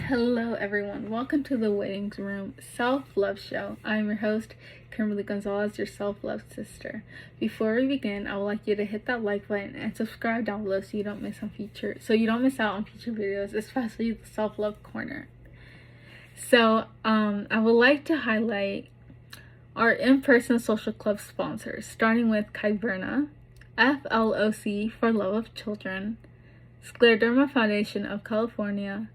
Hello everyone, welcome to the Waiting Room Self-Love Show. I'm your host, Kimberly Gonzalez, your self-love sister. Before we begin, I would like you to hit that like button and subscribe down below so you don't miss out on future videos, especially the self-love corner. So, I would like to highlight our in-person social club sponsors, starting with Kyverna, FLOC for Love of Children, Scleroderma Foundation of California,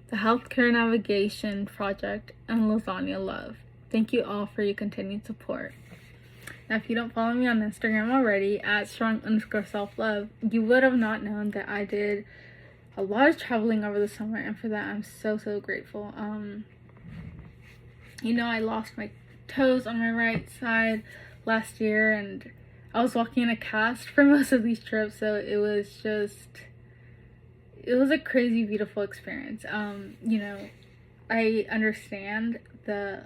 the Healthcare Navigation Project, and Lasagna Love. Thank you all for your continued support. Now, if you don't follow me on Instagram already, at strong_self-love, you would have not known that I did a lot of traveling over the summer, and for that, I'm so grateful. I lost my toes on my right side last year, and I was walking in a cast for most of these trips, so it was a crazy, beautiful experience. I understand the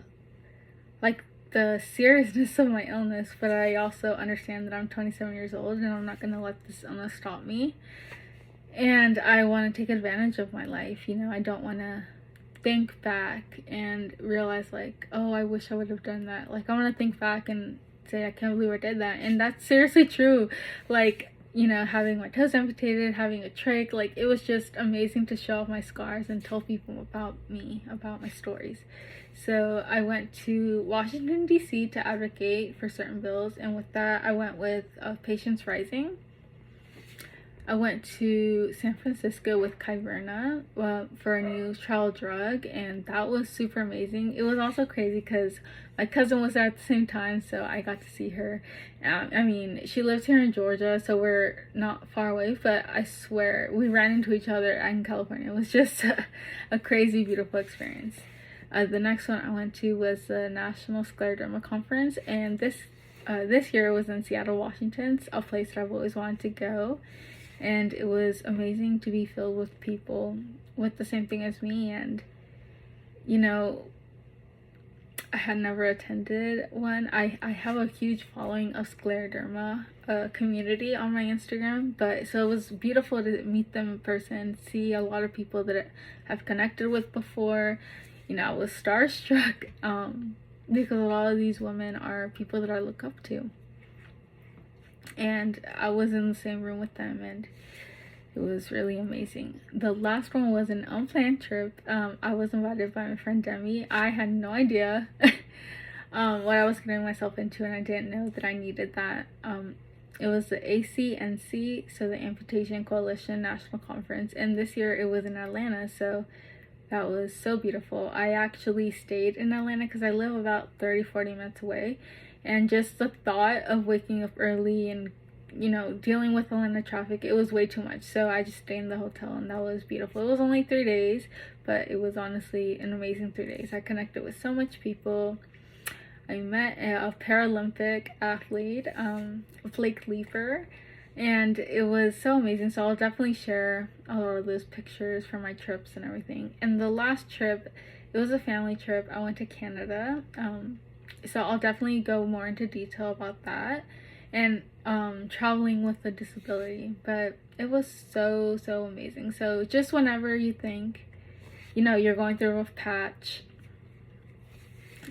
seriousness of my illness, but I also understand that I'm 27 years old and I'm not going to let this illness stop me. And I want to take advantage of my life. I don't want to think back and realize oh, I wish I would have done that. I want to think back and say, I can't believe I did that. And that's seriously true. Having my toes amputated, having a trach, it was just amazing to show off my scars and tell people about me, about my stories. So I went to Washington, D.C. to advocate for certain bills, and with that, I went with Patients Rising. I went to San Francisco with Kyverna for a new trial drug, and that was super amazing. It was also crazy because my cousin was there at the same time, so I got to see her. She lives here in Georgia, so we're not far away, but I swear we ran into each other in California. It was just a crazy, beautiful experience. The next one I went to was the National Scleroderma Conference, and this year it was in Seattle, Washington, a place that I've always wanted to go. And it was amazing to be filled with people with the same thing as me. And, I had never attended one. I have a huge following of Scleroderma community on my Instagram. So it was beautiful to meet them in person, see a lot of people that I have connected with before. I was starstruck because a lot of these women are people that I look up to. And I was in the same room with them, and it was really amazing. The last one was an unplanned trip. I was invited by my friend Demi. I had no idea what I was getting myself into, and I didn't know that I needed that. It was the ACNC, so the Amputation Coalition National Conference, and this year it was in Atlanta, so that was so beautiful. I actually stayed in Atlanta because I live about 30-40 minutes away. And just the thought of waking up early and, dealing with Atlanta traffic, it was way too much. So I just stayed in the hotel, and that was beautiful. It was only 3 days, but it was honestly an amazing 3 days. I connected with so much people. I met a Paralympic athlete, Flake Leaper, and it was so amazing. So I'll definitely share a lot of those pictures from my trips and everything. And the last trip, it was a family trip. I went to Canada. So I'll definitely go more into detail about that and traveling with a disability. But it was so amazing. So just whenever you think, you're going through a rough patch,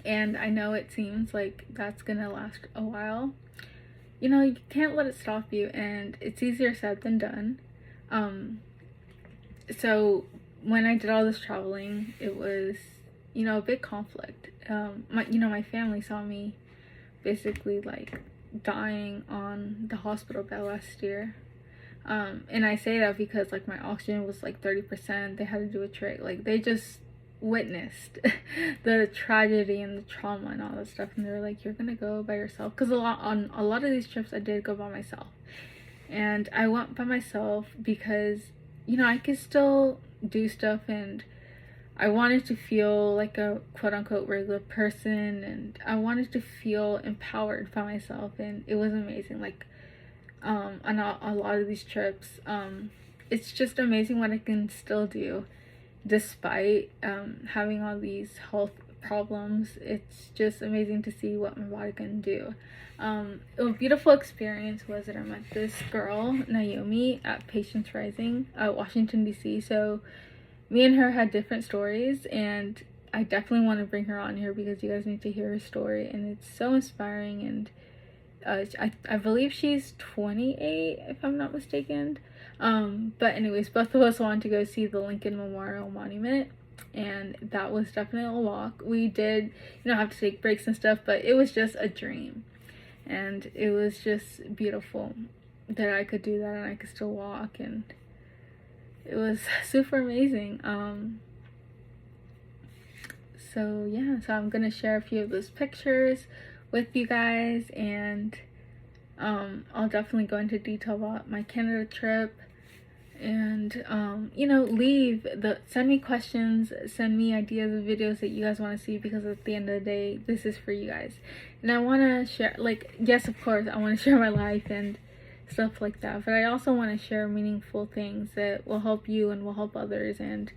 and I know it seems like that's gonna last a while, you can't let it stop you, and it's easier said than done. So when I did all this traveling, it was a big conflict. My family saw me basically dying on the hospital bed last year. And I say that because my oxygen was 30%. They had to do a trach. They just witnessed the tragedy and the trauma and all that stuff, and they were like, you're gonna go by yourself, because on a lot of these trips I did go by myself, and I went by myself because I could still do stuff, and I wanted to feel like a quote-unquote regular person, and I wanted to feel empowered by myself, and it was amazing. On a lot of these trips, it's just amazing what I can still do despite having all these health problems. It's just amazing to see what my body can do. A beautiful experience was that I met this girl, Naomi, at Patients Rising, Washington, D.C. So me and her had different stories, and I definitely want to bring her on here because you guys need to hear her story, and it's so inspiring. And I believe she's 28, if I'm not mistaken. But anyways, both of us wanted to go see the Lincoln Memorial Monument, and that was definitely a walk. We did, have to take breaks and stuff, but it was just a dream, and it was just beautiful that I could do that and I could still walk, and it was super amazing. So yeah, so I'm gonna share a few of those pictures with you guys, and I'll definitely go into detail about my Canada trip, and send me questions, send me ideas of videos that you guys want to see, because at the end of the day, this is for you guys. And I want to share, yes, of course, I want to share my life and stuff like that, but I also want to share meaningful things that will help you and will help others. And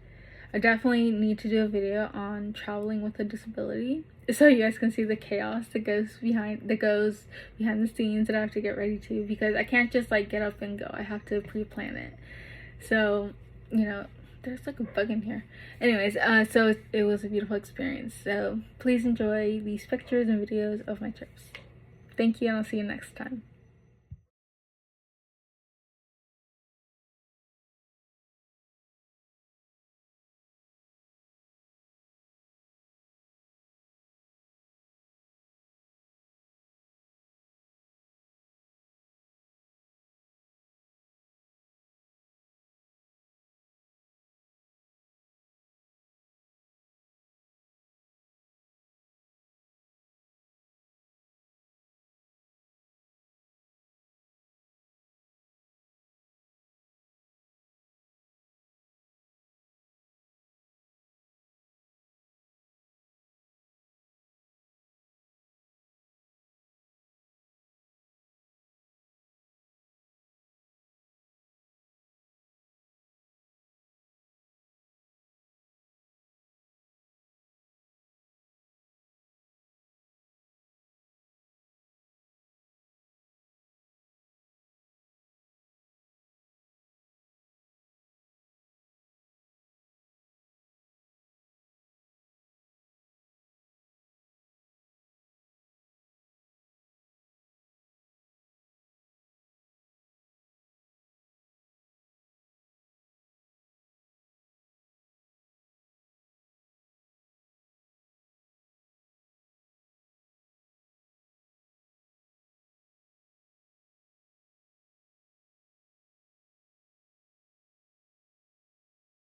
I definitely need to do a video on traveling with a disability, so you guys can see the chaos that goes behind the scenes that I have to get ready to, because I can't just get up and go. I have to pre-plan it. So there's a bug in here. Anyways, so it was a beautiful experience. So please enjoy these pictures and videos of my trips. Thank you, and I'll see you next time.